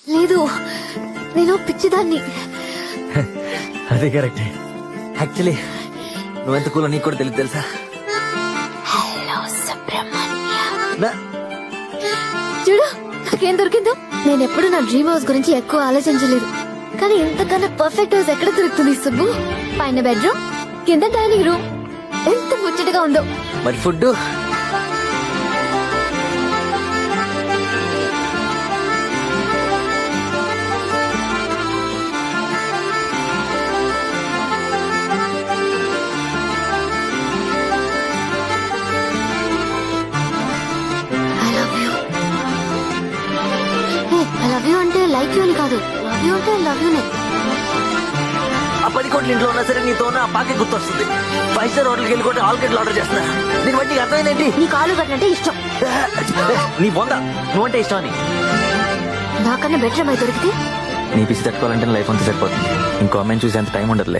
లేదు, నేను పిచ్చిదాన్ని. అదే కరెక్టే. యాక్చువల్లీ నువ్వెంత కూలో నీకు కూడా తెలియదు తెలుసా? హలో సుబ్రహ్మణ్య. నా- చూడు నాకేం దొరికిందో. నేను ఎప్పుడు నా డ్రీమ్ హౌస్ గురించి ఎక్కువ ఆలోచించలేదు, కానీ ఇంతకన్నా పర్ఫెక్ట్ హౌస్ ఎక్కడ దొరుకుతుంది సుబ్బు? పైన బెడ్రూమ్, కింద డైనింగ్ రూమ్. ఎంత ముచ్చటగా ఉందో. మరి food? I love you. I love you అంటే లైక్ యూ అని కాదు, లవ్ యూ అంటే లవ్ యూనే. ఆ 10 కోట్ల ఇంట్లో ఉన్నా సరే నీతో ఆ పాకే గుర్తొస్తుంది. 5 స్టార్ హోటల్కి వెళ్ళి ఆల్కెట్లు ఆర్డర్ చేస్తున్నా. దీన్ని బట్టి నీకు అర్థమైందేంటి? నీ కాలు కట్టినంటే ఇష్టం. నీ బొంద, నువ్వంటే ఇష్టం అని. నాకన్నా బెటర్ అమ్మాయి దొరికితే నీ పిచ్చి తట్టుకోవాలంటే లైఫ్ అంతా సరిపోతుంది. ఇంకో అమ్మాయిని చూసేంత టైం ఉండదులే.